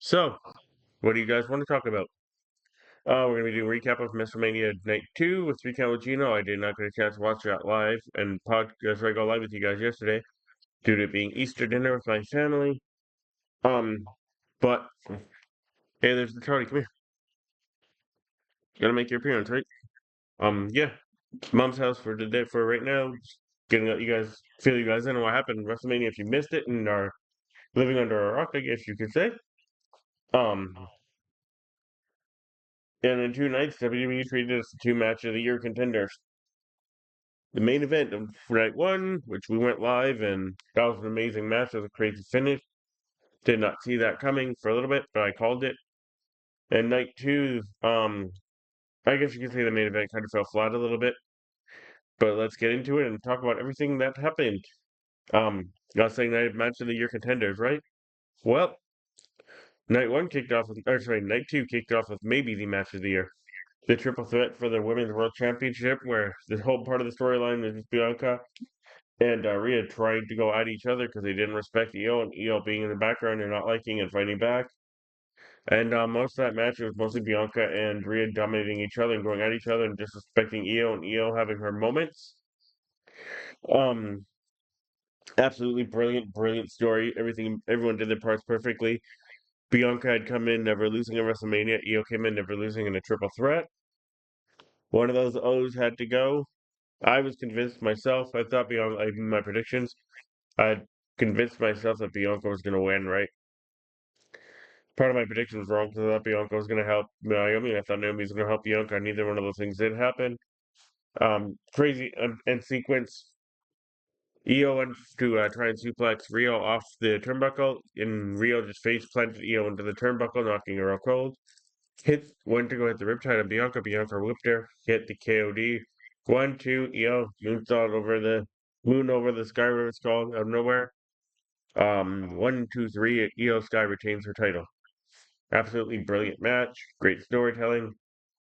So, what do you guys want to talk about? We're going to be doing a recap of WrestleMania Night 2 with Recount with Gino. I did not get a chance to watch that live and podcast. I go live with you guys yesterday due to it being Easter dinner with my family. Um, but hey, there's the Charlie. Come here. You gotta make your appearance, right? Yeah. Mom's house for today for right now. Just getting you guys fill you guys in on what happened in WrestleMania if you missed it and are living under a rock, I guess you could say. Um, and in 2 nights, WWE treated us to two match of the year contenders. The main event of night one, which we went live, and that was an amazing match. It was a crazy finish. Did not see that coming for a little bit, but I called it. And night two, I guess you could say the main event kind of fell flat a little bit. But let's get into it and talk about everything that happened. I was saying night match of the year contenders, right? Well, night one kicked off with, or sorry, night two kicked off with maybe the match of the year. The triple threat for the Women's World Championship, where the whole part of the storyline is Bianca and Rhea trying to go at each other because they didn't respect Io, and Io being in the background and not liking and fighting back. And most of that match was mostly Bianca and Rhea dominating each other and going at each other and disrespecting Io, and Io having her moments. Um, Absolutely brilliant, brilliant story. Everyone did their parts perfectly. Bianca had come in never losing at WrestleMania. Io came in never losing in a triple threat. One of those O's had to go. I was convinced myself. I thought Bianca, my predictions. I had convinced myself that Bianca was going to win, right? Part of my prediction was wrong because I thought Bianca was going to help Naomi, and I thought Naomi was going to help Bianca. Neither one of those things did happen. Crazy end sequence. Io went to try and suplex Rio off the turnbuckle, and Rio just face planted Io into the turnbuckle, knocking her out cold. Went to go hit the riptide on Bianca. Bianca whipped her, hit the KOD. 1, 2, Io moonsault over the moon over the sky, whatever it's called, out of nowhere. 1, 2, 3, Io Sky retains her title. Absolutely brilliant match, great storytelling.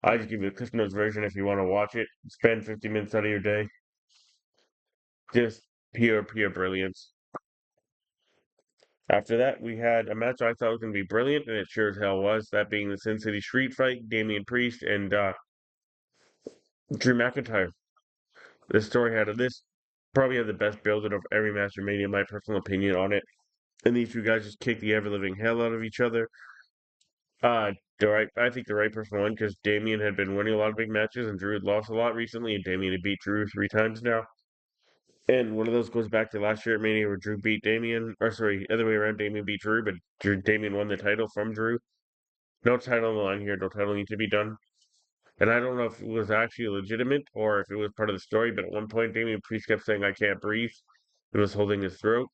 I just give you the Cliff Notes version if you want to watch it. Spend 50 minutes out of your day. Just pure brilliance. After that, we had a match I thought was going to be brilliant, and it sure as hell was. That being the Sin City Street Fight, Damian Priest and Drew McIntyre. This probably had the best build of every match in Mania, in my personal opinion on it. And these two guys just kicked the ever living hell out of each other. I think the right person won because Damian had been winning a lot of big matches and Drew had lost a lot recently, and Damian had beat Drew 3 times now. And one of those goes back to last year at Mania where Drew beat Damian, or sorry, other way around, Damian beat Drew, but Damian won the title from Drew. No title on the line here, no title needs to be done. And I don't know if it was actually legitimate or if it was part of the story, but at one point Damian Priest kept saying, "I can't breathe," and was holding his throat.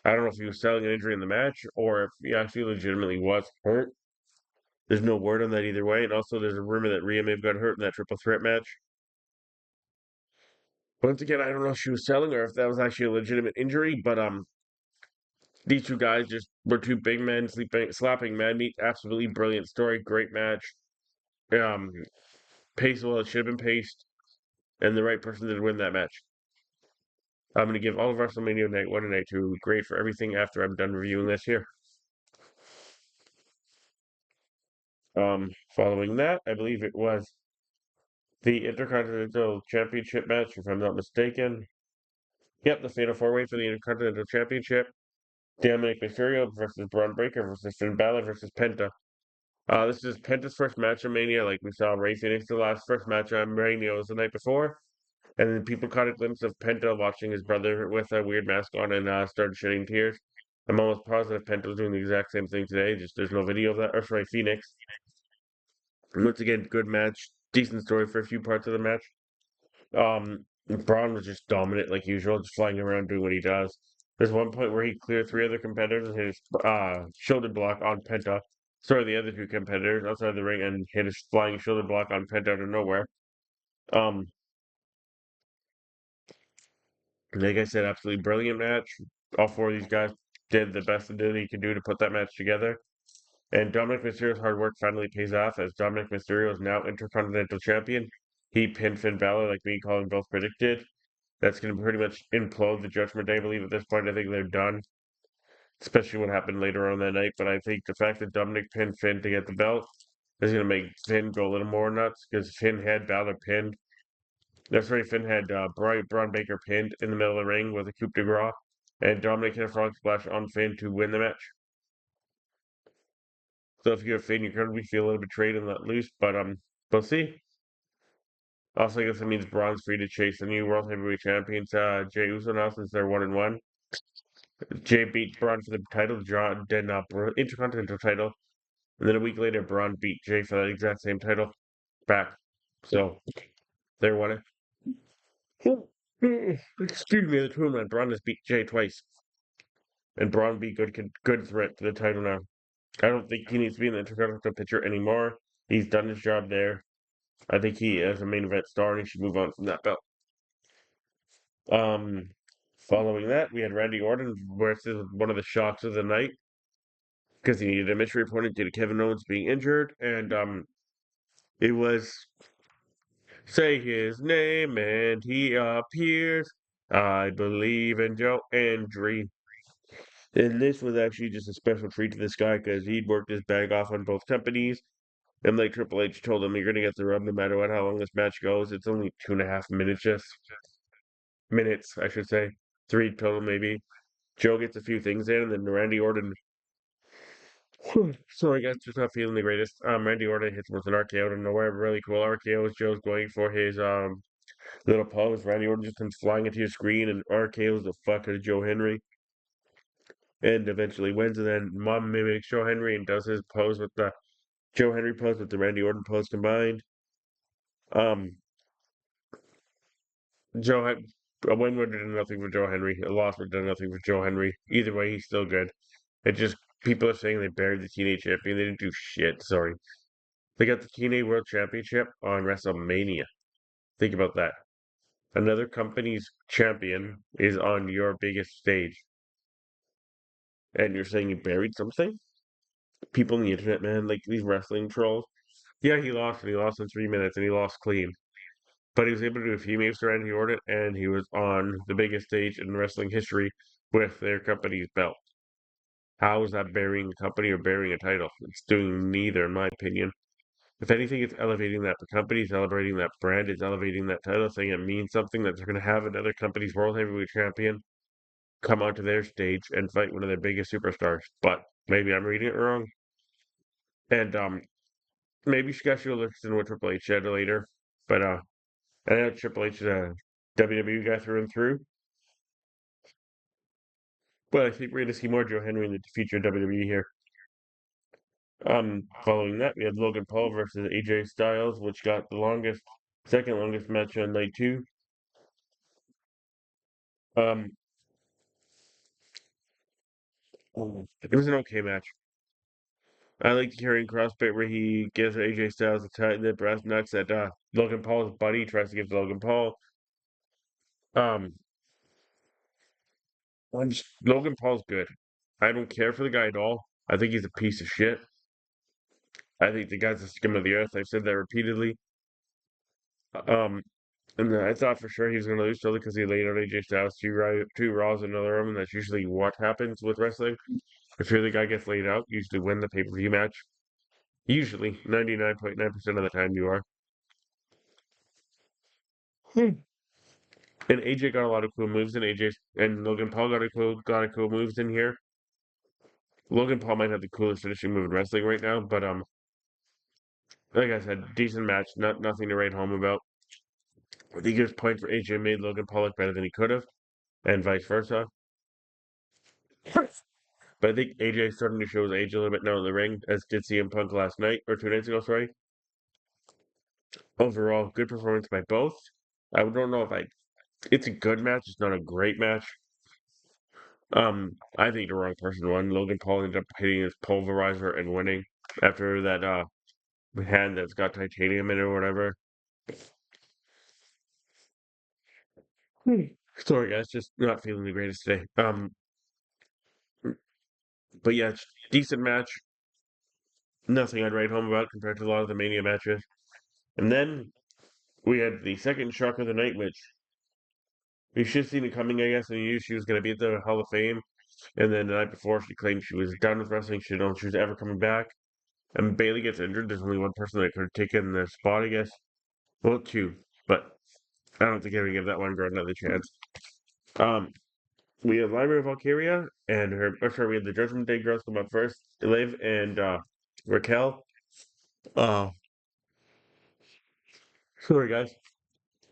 I don't know if he was selling an injury in the match or if he actually legitimately was hurt. There's no word on that either way. And also, there's a rumor that Rhea may have got hurt in that triple threat match. Once again, I don't know if she was selling or if that was actually a legitimate injury, but these two guys just were two big men slapping mad meat. Absolutely brilliant story, great match. Um, Paced well, it should have been paced, and the right person did win that match. I'm going to give all of WrestleMania Night 1 and Night 2 grade for everything after I'm done reviewing this here. Following that, I believe it was the Intercontinental Championship match, if I'm not mistaken. Yep, the Fatal 4-Way for the Intercontinental Championship. Dominic Mysterio versus Braun Breaker versus Finn Balor versus Penta. This is Penta's first match of Mania, like we saw Ray Phoenix. The last first match on Mania was the night before. And then people caught a glimpse of Penta watching his brother with a weird mask on and started shedding tears. I'm almost positive Penta was doing the exact same thing today, just there's no video of that. Or sorry, Phoenix. And once again, good match. Decent story for a few parts of the match. Braun was just dominant like usual, just flying around doing what he does. There's one point where he cleared 3 other competitors and hit his shoulder block on Penta. Sorry, the other 2 competitors outside the ring and hit his flying shoulder block on Penta out of nowhere. Um, like I said, absolutely brilliant match. All 4 of these guys did the best that they could do to put that match together. And Dominic Mysterio's hard work finally pays off as Dominic Mysterio is now Intercontinental Champion. He pinned Finn Balor, like me and Colin both predicted. That's going to pretty much implode the Judgment Day, I believe, at this point. I think they're done. especially what happened later on that night. But I think the fact that Dominic pinned Finn to get the belt is going to make Finn go a little more nuts because Finn had Balor pinned. That's right, Finn had Braun Baker pinned in the middle of the ring with a coup de grace, and Dominic hit a frog splash on Finn to win the match. So if you have Finn, you're going to be feel a little betrayed and let loose, but we'll see. Also, I guess that means Braun's free to chase the new World Heavyweight Champions, Jey Uso now since they're 1-1. Jay beat Braun for the title, John did not Intercontinental title, and then a week later, Braun beat Jay for that exact same title back. So they're one. Excuse me, the two man. Braun has beat Jay twice, and Braun be good threat to the title now. I don't think he needs to be in the Intercontinental picture anymore. He's done his job there. I think he is a main event star, and he should move on from that belt. Um, Following that, we had Randy Orton versus one of the shocks of the night because he needed a mystery opponent due to Kevin Owens being injured, and it was say his name and he appears. I believe in Joe Andrew. And this was actually just a special treat to this guy because he'd worked his bag off on both companies. And like Triple H told him, you're going to get the rub no matter what, how long this match goes. It's only 2.5 minutes, just minutes, I should say. Three total, maybe. Joe gets a few things in, and then Randy Orton. Sorry, guys, just not feeling the greatest. Randy Orton hits him with an RKO out of nowhere. Really cool RKO as Joe's going for his little pose. Randy Orton just comes flying into your screen and RKO's the fuck out of Joe Henry. And eventually wins, and then Mom mimics Joe Henry and does his pose with the Joe Henry pose with the Randy Orton pose combined. Um, Joe had a win would have done nothing for Joe Henry. A loss would have done nothing for Joe Henry. Either way, he's still good. It just people are saying they buried the TNA champion. They didn't do shit. Sorry, they got the TNA World Championship on WrestleMania. Think about that. Another company's champion is on your biggest stage, and you're saying you buried something? People on the internet, man, like these wrestling trolls. Yeah, he lost, and he lost in 3 minutes, and he lost clean. But he was able to do a few moves to Randy Orton, and he was on the biggest stage in wrestling history with their company's belt. How is that burying a company or burying a title? It's doing neither, in my opinion. If anything, it's elevating that the company, is celebrating that brand, is elevating that title, saying it means something that they're going to have another company's World Heavyweight Champion come onto their stage and fight one of their biggest superstars. But maybe I'm reading it wrong. And maybe you guys should listen to what Triple H said later. But I know Triple H is a WWE guy through and through. But I think we're going to see more Joe Henry in the future WWE here. Following that, we had Logan Paul versus AJ Styles, which got the second longest match on night two. Um, it was an okay match. I like the carrying cross bit where he gives AJ Styles the brass nuts that Logan Paul's buddy tries to give to Logan Paul. Um, Logan Paul's good. I don't care for the guy at all. I think he's a piece of shit. I think the guy's the scum of the earth. I've said that repeatedly. Um, and I thought for sure he was going to lose solely because he laid out AJ Styles two Raws in another room, and that's usually what happens with wrestling. If you're the guy gets laid out, you usually win the pay-per-view match. Usually, 99.9% of the time you are. Hmm. And AJ got a lot of cool moves, and AJ and Logan Paul got a cool moves in here. Logan Paul might have the coolest finishing move in wrestling right now, but like I said, decent match, nothing to write home about. I think there's points where AJ made Logan Paul look better than he could have, and vice versa. But I think AJ is starting to show his age a little bit now in the ring, as did CM Punk last night, or 2 nights ago, sorry. Overall, good performance by both. I don't know if it's a good match, it's not a great match. I think the wrong person won. Logan Paul ended up hitting his pulverizer and winning after that hand that's got titanium in it or whatever. Sorry guys, just not feeling the greatest today. But yeah, it's decent match. Nothing I'd write home about compared to a lot of the Mania matches. And then we had the second shock of the night, which we should have seen it coming, I guess. And you knew she was going to be at the Hall of Fame. And then the night before, she claimed she was done with wrestling. She didn't know if she was ever coming back. And Bailey gets injured. There's only one person that could have taken the spot, I guess. Well, two, but I don't think I would give that one girl another chance. Um, we have Lyra Valkyria and her. Oh, sorry, we have the Judgment Day girls come up first. Liv and Raquel. Uh, sorry guys.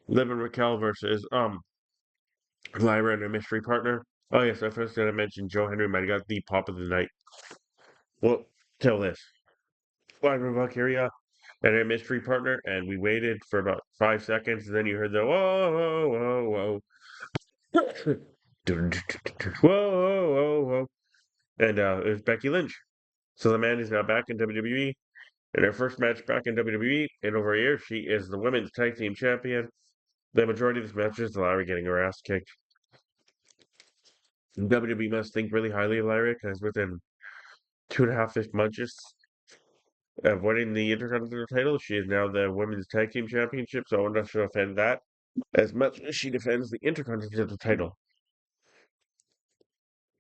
Liv and Raquel versus Lyra and her mystery partner. Oh yes, I first did I mention Joe Henry might have got the pop of the night. Well, tell this. Lyra Valkyria and her mystery partner, and we waited for about 5 seconds, and then you heard the whoa, whoa, whoa, whoa, whoa, whoa, whoa, and it was Becky Lynch. So the man is now back in WWE. In her first match back in WWE in over a year, she is the women's tag team champion. The majority of this match is Lyra getting her ass kicked. WWE must think really highly of Lyra because within 2.5 months of winning the Intercontinental title, she is now the women's tag team championship. So I wonder if she'll defend that as much as she defends the Intercontinental title.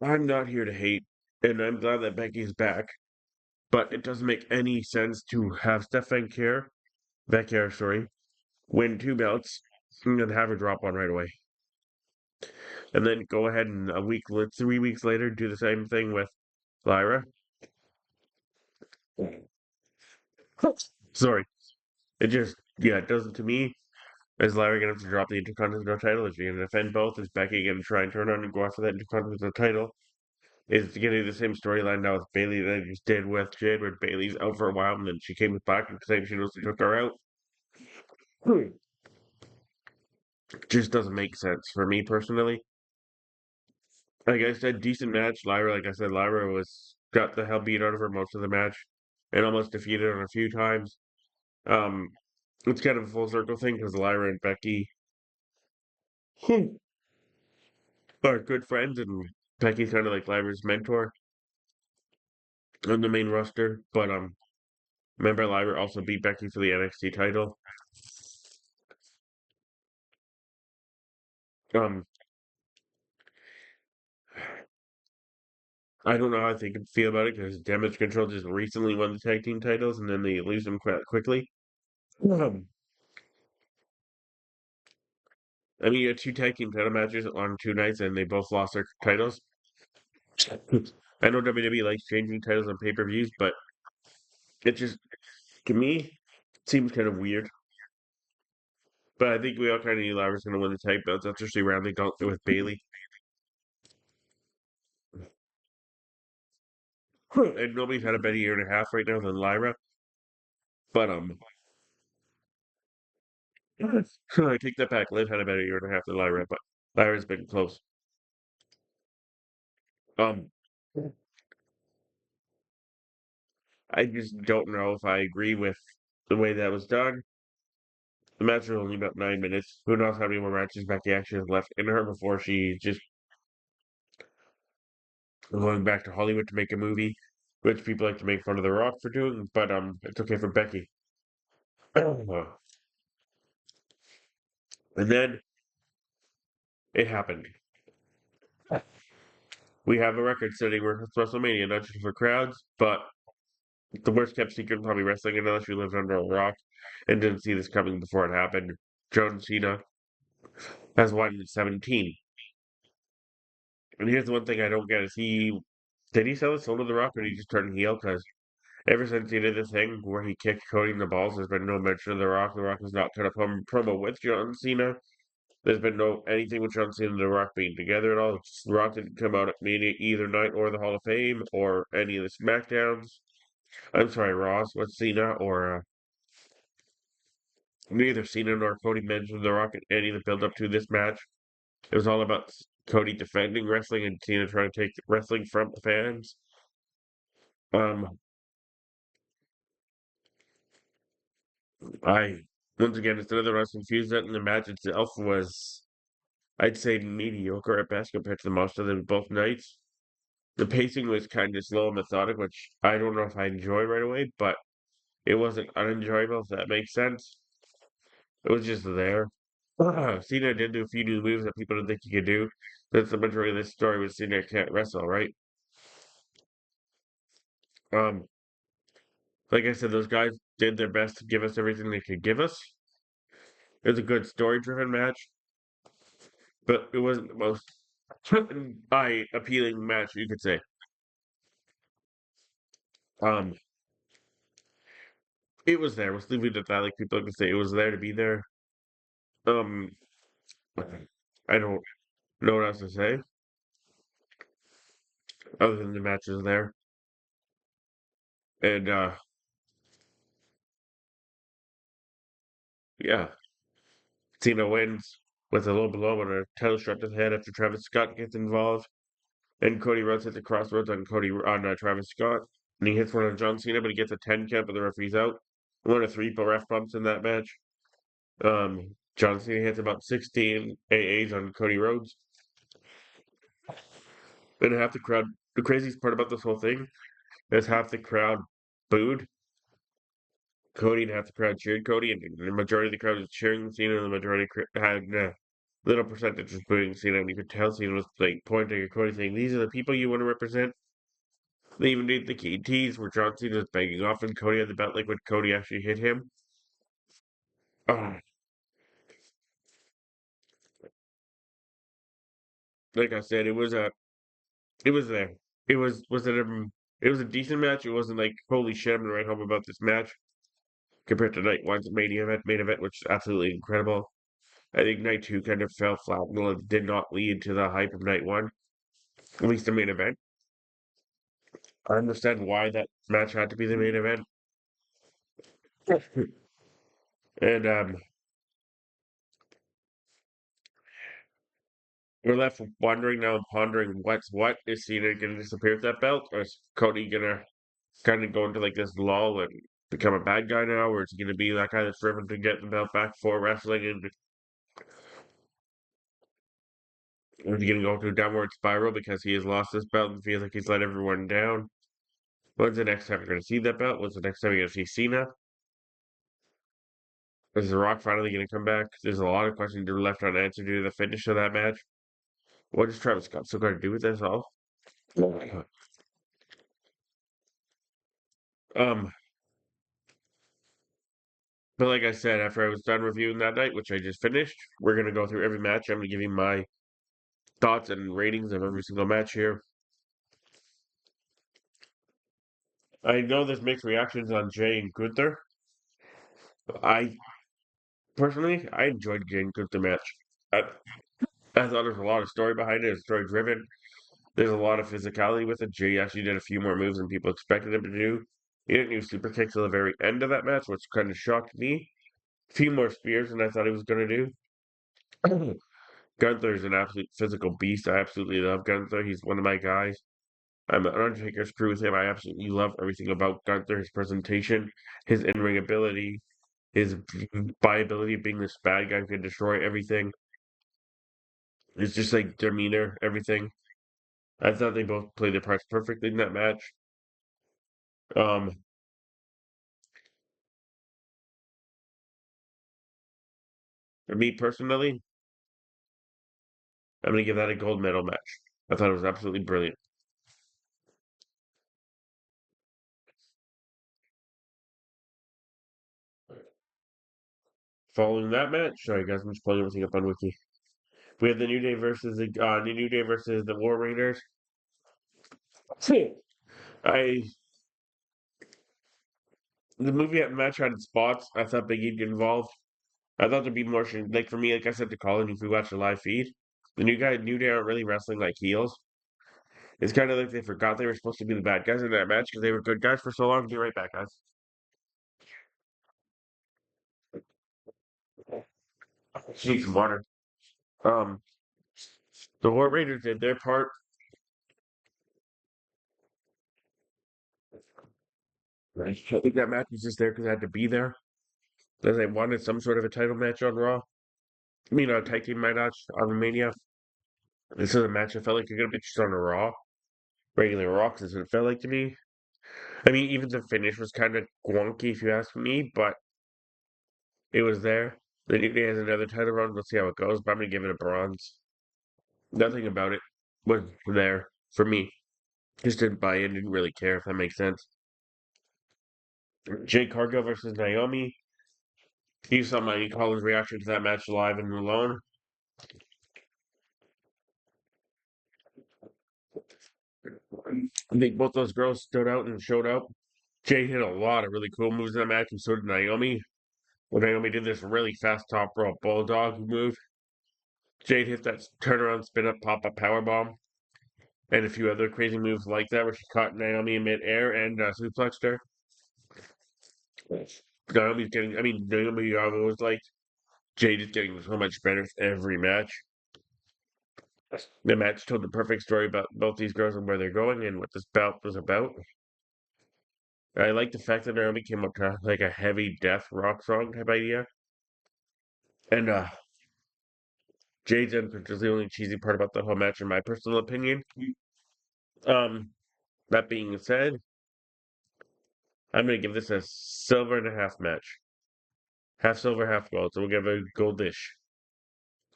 I'm not here to hate, and I'm glad that Becky's back, but it doesn't make any sense to have Stefan Becker, sorry, win two belts and then have her drop one right away. And then go ahead and 3 weeks later, do the same thing with Lyra. Sorry. It doesn't to me. Is Lyra gonna have to drop the Intercontinental title? Is she gonna defend both? Is Becky gonna try and turn on and go after that Intercontinental title? Is it gonna do the same storyline now with Bailey that I just did with Jade, where Bailey's out for a while and then she came back and claimed she knows they took her out? Just doesn't make sense for me personally. Like I said, decent match. Lyra, like I said, Lyra was got the hell beat out of her most of the match and almost defeated her a few times. Um, it's kind of a full circle thing because Lyra and Becky are good friends, and Becky's kind of like Lyra's mentor on the main roster. But remember Lyra also beat Becky for the NXT title. Um, I don't know how I think feel about it because Damage Control just recently won the tag team titles, and then they lose them quite quickly. Um, I mean, you had two tag team title matches on 2 nights, and they both lost their titles. I know WWE likes changing titles on pay-per-views, but it just, to me, seems kind of weird. But I think we all kind of knew Lyra's going to win the tag belts, especially rounding gauntlet with Bailey. And nobody's had a better year and a half right now than Lyra. But I take that back. Liv had a better year and a half than Lyra, but Lyra's been close. Um, I just don't know if I agree with the way that was done. The match was only about 9 minutes. Who knows how many more matches Becky actually has left in her before she just going back to Hollywood to make a movie, which people like to make fun of The Rock for doing, but it's okay for Becky. And then it happened. We have a record-setting WrestleMania, not just for crowds, but the worst kept secret in probably wrestling, unless you lived under a rock and didn't see this coming before it happened. John Cena has won in 17. And here's the one thing I don't get is did he sell his soul to The Rock or did he just turn heel? Because ever since he did the thing where he kicked Cody in the balls, there's been no mention of The Rock. The Rock has not cut a promo with John Cena. There's been no anything with John Cena and The Rock being together at all. The Rock didn't come out at Mania either night or the Hall of Fame or any of the SmackDowns. I'm sorry, Ross with Cena or neither Cena nor Cody mentioned The Rock in any of the build up to this match. It was all about Cody defending wrestling and Cena trying to take wrestling from the fans. Um, I once again instead of the wrestling confused that, and the match itself was, I'd say, mediocre at best compared to the most of them both nights. The pacing was kind of slow and methodic, which I don't know if I enjoy right away, but it wasn't unenjoyable, if that makes sense. It was just there. Cena did do a few new moves that people didn't think he could do. That's the majority of this story was Cena can't wrestle, right? Um, like I said, those guys did their best to give us everything they could give us. It was a good story-driven match, but it wasn't the most eye appealing match you could say. Um, it was there. Let's leave it at that. Like people can say, it was there to be there. Um, I don't know what else to say other than the match is there. And yeah, Cena wins with a low blow and a title shot to the head after Travis Scott gets involved. And Cody Rhodes hits the crossroads on Travis Scott. And he hits one on John Cena, but he gets a 10 count, but the referee's out. One of three ref bumps in that match. John Cena hits about 16 AAs on Cody Rhodes. And half the crowd, the craziest part about this whole thing is half the crowd booed Cody and half the crowd cheered Cody, and the majority of the crowd was cheering Cena, and the majority had little percentage was booing Cena, and you could tell Cena was like pointing at Cody, saying, "These are the people you want to represent." They even did the key tease where John Cena was banging off, and Cody had the belt, like when Cody actually hit him. Ah, like I said, it was there. It was a decent match. It wasn't like holy shit, I'm gonna write home about this match compared to night one's main event, which is absolutely incredible. I think night two kind of fell flat and did not lead to the hype of night one, at least the main event. I understand why that match had to be the main event. And we're left wondering now, pondering what's what. Is Cena gonna disappear with that belt? Or is Cody gonna kind of go into like this lull and become a bad guy now? Or is he gonna be that guy that's driven to get the belt back for wrestling? And is he gonna go through a downward spiral because he has lost this belt and feels like he's let everyone down? When's the next time you're gonna see that belt? When's the next time you're gonna see Cena? Is The Rock finally going to come back? There's a lot of questions that are left unanswered due to the finish of that match. What does Travis Scott still got to do with this all? Um, but like I said, after I was done reviewing that night, which I just finished, we're gonna go through every match. I'm gonna give you my thoughts and ratings of every single match here. I know there's mixed reactions on Jay and Gunther. I personally, I enjoyed Jay and Gunther match. I, I thought there was a lot of story behind it. It's story driven. There's a lot of physicality with it. Jay actually did a few more moves than people expected him to do. He didn't use super kicks till the very end of that match, which kind of shocked me. A few more spears than I thought he was going to do. Gunther is an absolute physical beast. I absolutely love Gunther. He's one of my guys. I'm an Undertaker's crew with him. I absolutely love everything about Gunther, his presentation, his in-ring ability, his ability of being this bad guy who can destroy everything. It's just like demeanor, everything. I thought they both played their parts perfectly in that match. Um, for me personally, I'm gonna give that a gold medal match. I thought it was absolutely brilliant. Following that match, sorry guys, I'm just pulling everything up on Wiki. We have the New Day versus the War Raiders. I the movie match had its spots. I thought Big E'd get involved. I thought there'd be more like for me, like I said to Colin, if we watch the live feed, the New Day aren't really wrestling like heels. It's kind of like they forgot they were supposed to be the bad guys in that match because they were good guys for so long. Be right back, guys. Need some water. Um, the War Raiders did their part. I think that match was just there because I had to be there. Because they wanted some sort of a title match on Raw. I mean, a tag team match on Mania. This is a match I felt like you're gonna be just on a Raw, regular Raw, because it felt like to me. I mean, even the finish was kind of wonky if you ask me, but it was there. Then he has another title run. We'll see how it goes, but I'm gonna give it a bronze. Nothing about it was there for me. Just didn't buy in, didn't really care if that makes sense. Jade Cargill versus Naomi. You saw my Collins reaction to that match live and alone. I think both those girls stood out and showed out. Jade hit a lot of really cool moves in that match, and so did Naomi. When Naomi did this really fast top rope bulldog move, Jade hit that turnaround spin up pop up power bomb, and a few other crazy moves like that, where she caught Naomi in midair and suplexed her. Naomi's getting, I mean, Naomi was like Jade is getting so much better with every match. The match told the perfect story about both these girls and where they're going and what this bout was about. I like the fact that Naomi came up to like a heavy death rock song type idea. And Jade's entrance is the only cheesy part about the whole match, in my personal opinion. Um, that being said, I'm gonna give this a silver and a half match. Half silver, half gold. So we'll give it a gold dish.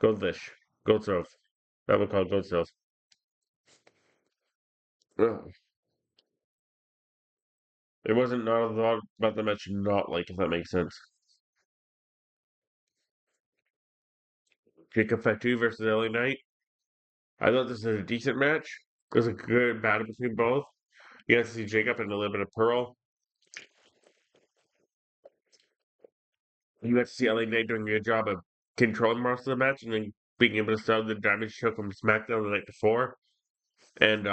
Gold dish. Gold stove. That we'll call it gold stove. Ugh. There wasn't not a lot about the match not like, if that makes sense. Jacob Fatu versus LA Knight. I thought this was a decent match. It was a good battle between both. You got to see Jacob and a little bit of Pearl. You got to see LA Knight doing a good job of controlling most of the match and then being able to sell the damage he took from SmackDown the night before. And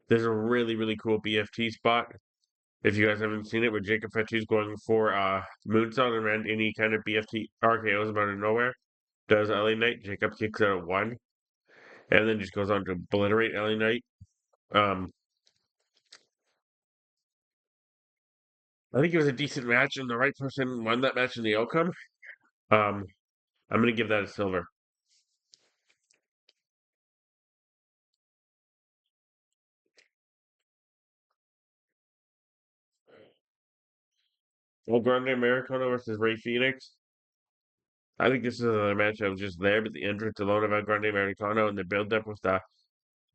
there's a really, really cool BFT spot. If you guys haven't seen it, where Jacob Fatu's going for moonsault around any kind of BFT RKO's out of nowhere. Does LA Knight. Jacob kicks out at one. And then just goes on to obliterate LA Knight. Um, I think it was a decent match, and the right person won that match in the outcome. Um, I'm gonna give that a silver. Well, Grande Americano versus Ray Phoenix. I think this is another match that was just there, but the entrance alone of El Grande Americano and the build up with the.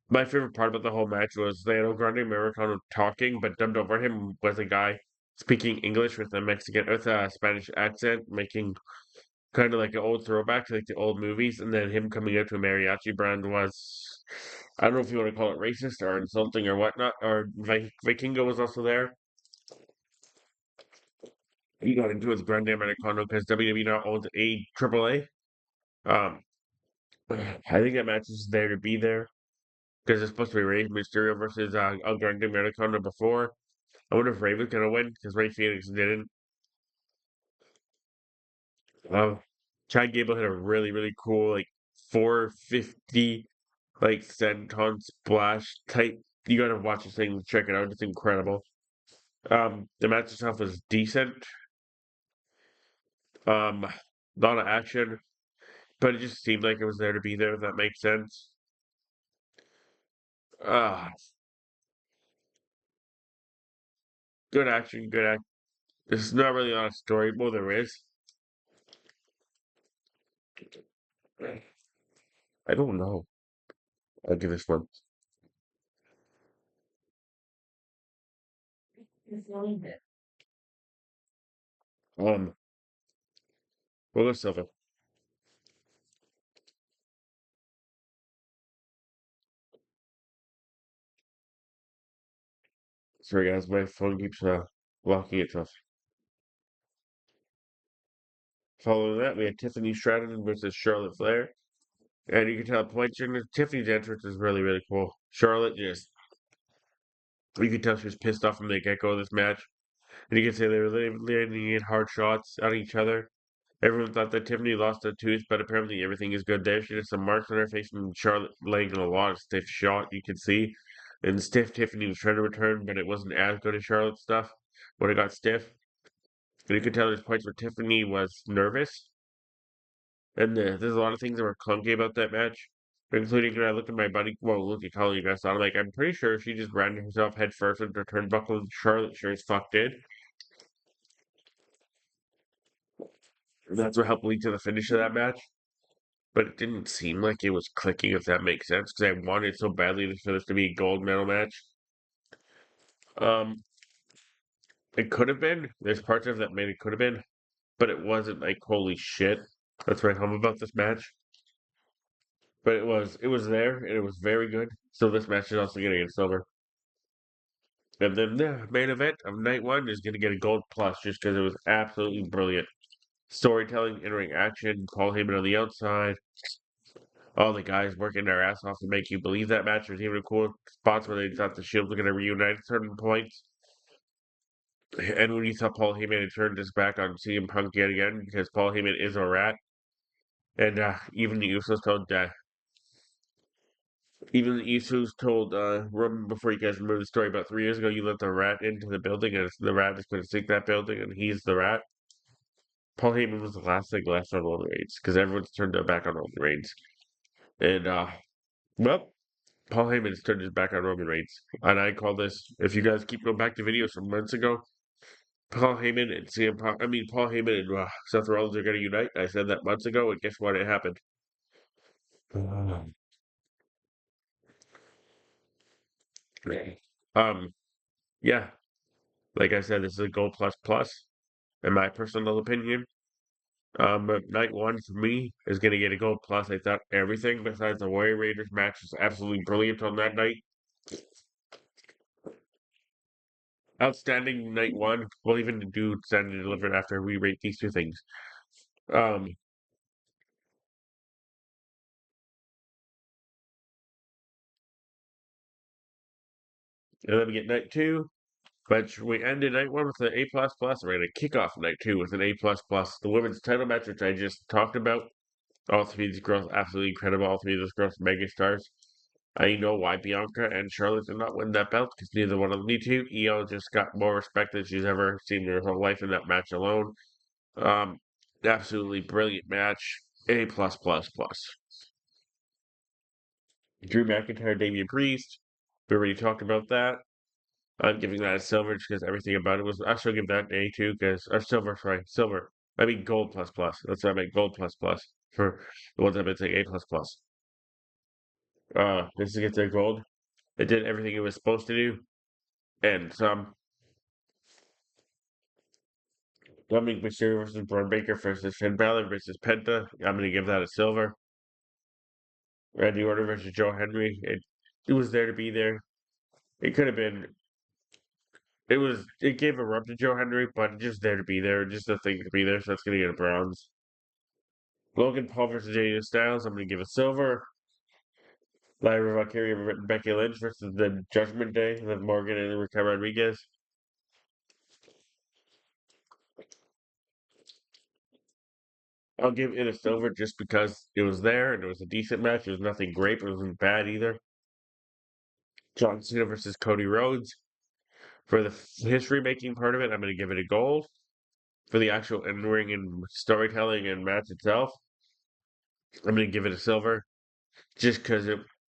My favorite part about the whole match was they had El Grande Americano talking, but dubbed over him was a guy speaking English with a Spanish accent, making kind of like an old throwback to like the old movies, and then him coming out to a mariachi brand was, I don't know if you want to call it racist or insulting or whatnot. Or Vikingo was also there. He got into his Grande Americano because WWE now owns a AAA. Um, I think that match is there to be there because it's supposed to be Rey Mysterio versus El Grande Americano before. I wonder if Rey was gonna win because Rey Phoenix didn't. Um, Chad Gable had a really really cool like 450 like senton splash type. You gotta watch this thing, check it out. It's incredible. The match itself was decent. Um, a lot of action, but it just seemed like it was there to be there. If that makes sense. Ah, good action, good act. There's not really a lot of story. Well, there is. I don't know. I'll give this one. Um, we'll go silver. Sorry, guys, my phone keeps locking itself. Following that, we had Tiffany Stratton versus Charlotte Flair. And you can tell point Tiffany's entrance is really, really cool. Charlotte just, you can tell she was pissed off from the get go of this match. And you can say they were landing in hard shots at each other. Everyone thought that Tiffany lost a tooth, but apparently everything is good there. She had some marks on her face, and Charlotte laying in a lot of stiff shot, you can see. And stiff Tiffany was trying to return, but it wasn't as good as Charlotte's stuff when it got stiff. And you could tell there's points where Tiffany was nervous. And there's a lot of things that were clunky about that match, including when I looked at my buddy, well, look at Colin, I saw, I'm like, I'm pretty sure she just ran herself head first into the turnbuckle, and Charlotte sure as fuck did. That's what helped lead to the finish of that match. But it didn't seem like it was clicking, if that makes sense, because I wanted so badly for this to be a gold medal match. Um, it could have been. There's parts of that made it could have been, but it wasn't like holy shit. That's what I hum about this match. But it was there and it was very good. So this match is also gonna get silver. And then the main event of night one is gonna get a gold plus just because it was absolutely brilliant. Storytelling, in-ring action, Paul Heyman on the outside, all the guys working their ass off to make you believe that match. There's even cool spots where they thought the Shield were gonna reunite at certain points. And when you saw Paul Heyman had turned his back on CM Punk yet again, because Paul Heyman is a rat, and even the Usos told Roman before you guys remember the story about 3 years ago, you let the rat into the building, and the rat is going to sink that building, and he's the rat. Paul Heyman was the last thing left on Roman Reigns because everyone's turned their back on Roman Reigns, and well, Paul Heyman's turned his back on Roman Reigns, and I call this. If you guys keep going back to videos from months ago, Paul Heyman and Paul Heyman and Seth Rollins are going to unite. I said that months ago, and guess what? It happened. um, yeah, like I said, this is a gold plus plus, in my personal opinion. But night one for me is going to get a gold plus. I thought everything besides the Warrior Raiders match was absolutely brilliant on that night. Outstanding night one. We'll even do stand and deliver after we rate these two things. Um, and then we get night two, but we ended night one with an A plus plus. We're going to kick off night two with an A plus plus. The women's title match, which I just talked about. All three of these girls absolutely incredible. All three of those girls mega stars. I know why Bianca and Charlotte did not win that belt because neither one of them need to. Io just got more respect than she's ever seen in her whole life in that match alone. Um, Absolutely brilliant match. A plus plus plus. Drew McIntyre, Damian Priest. We already talked about that. I'm giving that a silver because everything about it was. I should give that an A too because or silver. Sorry, silver. I mean gold plus plus. That's what I meant. Gold plus plus for the ones I've been saying A plus plus. This is get their gold. It did everything it was supposed to do and some. Dominic Mysterio versus Braun Baker versus Finn Balor versus Penta. I'm going to give that a silver. Randy Orton versus Joe Henry. It was there to be there. It could have been. It gave a rub to Joe Henry, but just there to be there, just a thing to be there. So that's going to get a bronze. Logan Paul versus AJ Styles. I'm going to give a silver. Lyra Valkyria and Becky Lynch versus the Judgment Day, Liv Morgan and Raquel Rodriguez. I'll give it a silver just because it was there and it was a decent match. It was nothing great, but it wasn't bad either. John Cena versus Cody Rhodes. For the history making part of it, I'm going to give it a gold. For the actual in ring and storytelling and match itself, I'm going to give it a silver. Just because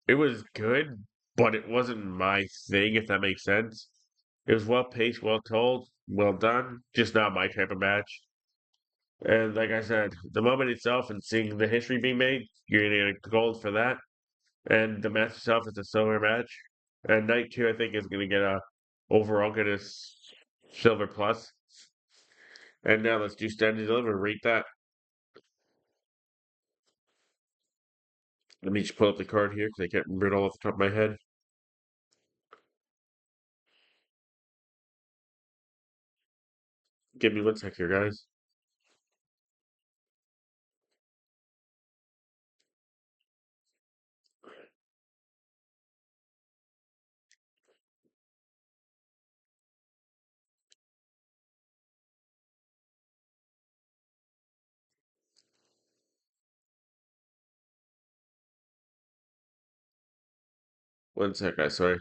it was good, but it wasn't my thing, if that makes sense. It was well paced, well told, well done. Just not my type of match. And like I said, the moment itself and seeing the history being made, you're gonna get gold for that. And the match itself is a silver match. And night two, I think, is gonna get a overall get a silver plus. And now let's do stand and deliver. Rate that. Let me just pull up the card here because I can't remember it all off the top of my head. Give me 1 sec here, guys. One sec, guys. Sorry.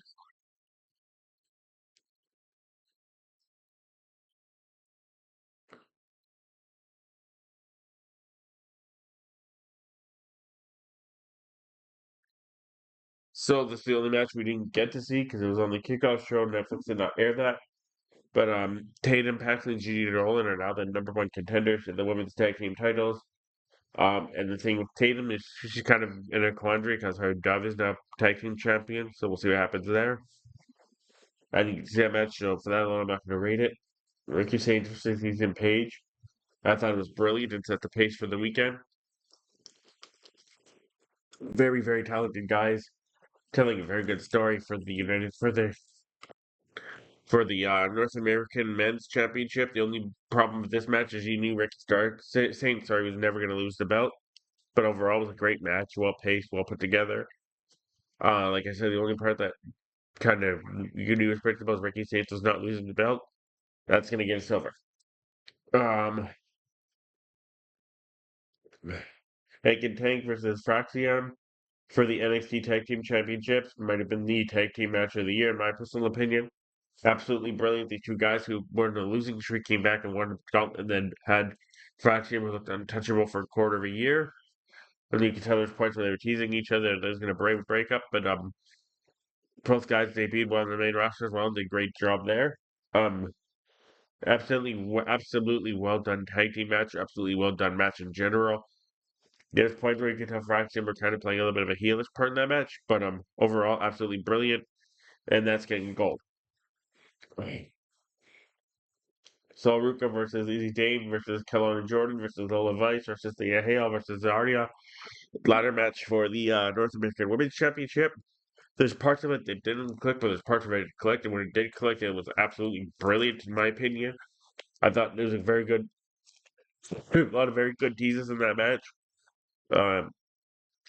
So this is the only match we didn't get to see because it was on the kickoff show. Netflix did not air that. But Tatum, Paxton, and Gigi Dolan are now the number one contenders in the women's tag team titles. And the thing with Tatum is she's kind of in a quandary because her Dove is now tag team champion, so we'll see what happens there. I think it's that match, so for that alone, I'm not going to rate it. Ricky Saints versus Ethan Page. I thought it was brilliant and set the pace for the weekend. Very, very talented guys, telling a very good story for the United for the North American Men's Championship. The only problem with this match is you knew Ricky Saint was never going to lose the belt. But overall, it was a great match, well paced, well put together. Like I said, the only part that kind of you knew was predictable is Ricky Saints was not losing the belt. That's going to get us over. Um, Hank and Tank versus Fraxion for the NXT Tag Team Championships might have been the tag team match of the year, in my personal opinion. Absolutely brilliant. These two guys who were in a losing streak came back and won the belt, and then had Fraction who looked untouchable for a quarter of a year. And you can tell there's points where they were teasing each other. There's going to break up, but both guys debuted well on the main roster as well and did a great job there. Um, absolutely well done tag team match. Absolutely well done match in general. There's points where you can tell Fraction were kind of playing a little bit of a heelish part in that match, but overall absolutely brilliant, and that's getting gold. Saul Ruka versus Easy Dane versus Kelowna Jordan versus Lola Vice versus Thea Hale versus Zarya. Ladder match for the North American Women's Championship. There's parts of it that didn't click, but there's parts of it that clicked, and when it did click, it was absolutely brilliant in my opinion. I thought there was a very good, a lot of very good teases in that match, um,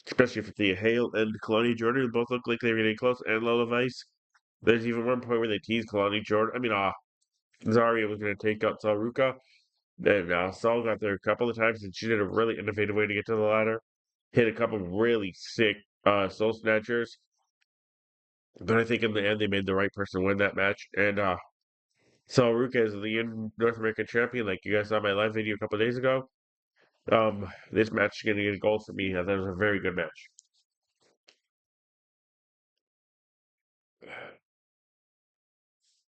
especially for Thea Hale and Kalani Jordan, who both looked like they were getting close, and Lola Vice. There's even one point where they teased Kalani Jordan. Zarya was going to take out Saruka, and Saul got there a couple of times, and she did a really innovative way to get to the ladder. Hit a couple of really sick soul snatchers. But I think in the end, they made the right person win that match. And Saul Ruka is the North American champion, like you guys saw my live video a couple of days ago. This match is going to get a goal for me. That was a very good match.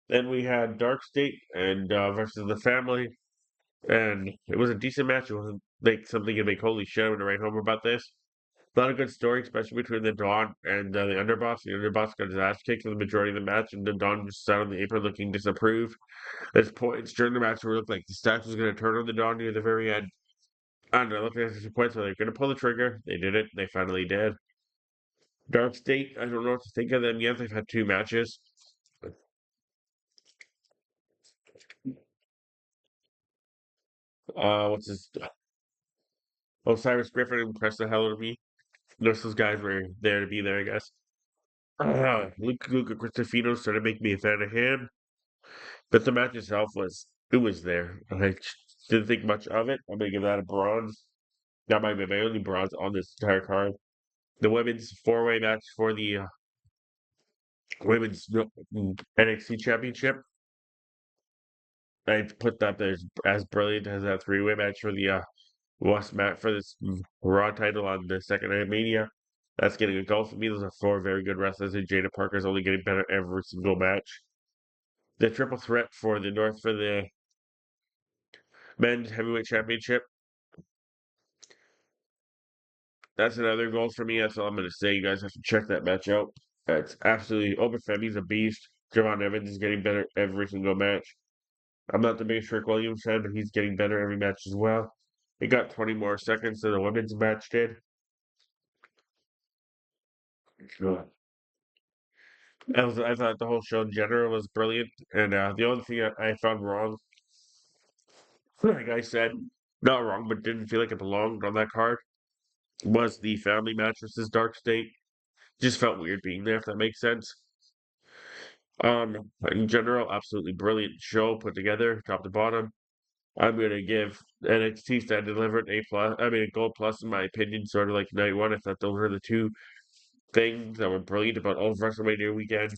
Then we had Dark State and versus the Family, and it was a decent match. It wasn't like something you make holy shit. I'm gonna write home about this. Not a good story, especially between the Dawn and the Underboss. The Underboss got his ass kicked for the majority of the match, and the Dawn just sat on the apron looking disapproved. There's points during the match where it looked like the stats was going to turn on the Dawn near the very end. And I looked at the points where they're going to pull the trigger. They did it. They finally did. Dark State, I don't know what to think of them yet. They've had two matches. What's his? Osiris Griffin impressed the hell out of me. Those guys were there to be there, I guess. Luca Cristofino started making me a fan of him, but the match itself was there. I didn't think much of it. I'm gonna give that a bronze. That might be my only bronze on this entire card. The women's four-way match for the women's NXT Championship. I put that as brilliant as that three-way match for the West match for this Raw title on the second night of Mania. That's getting a goal for me. Those are four very good wrestlers, and Jada Parker's only getting better every single match. The triple threat for the men's heavyweight championship. That's another goal for me. That's all I'm going to say. You guys have to check that match out. It's absolutely Oberfemi's a beast. Javon Evans is getting better every single match. I'm not the biggest Rick Williams fan, but he's getting better every match as well. It got 20 more seconds than the women's match did. I thought the whole show in general was brilliant, and the only thing I found wrong, like I said, not wrong, but didn't feel like it belonged on that card, was the family match versus Dark State. Just felt weird being there, if that makes sense. In general, absolutely brilliant show put together, top to bottom. I'm gonna give NXT stand delivered a plus. I mean, a gold plus in my opinion. Sort of like night one. I thought those were the two things that were brilliant about all of WrestleMania weekend.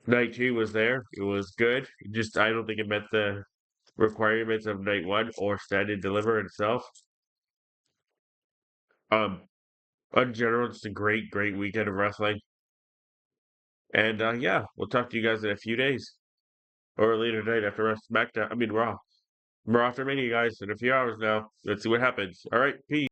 Night two was there. It was good. Just I don't think it met the requirements of night one or stand and deliver itself. Um, in general, it's a great, great weekend of wrestling. And yeah, we'll talk to you guys in a few days. or later tonight after SmackDown. I mean Raw. We're after Mania, guys, in a few hours now. Let's see what happens. All right, peace.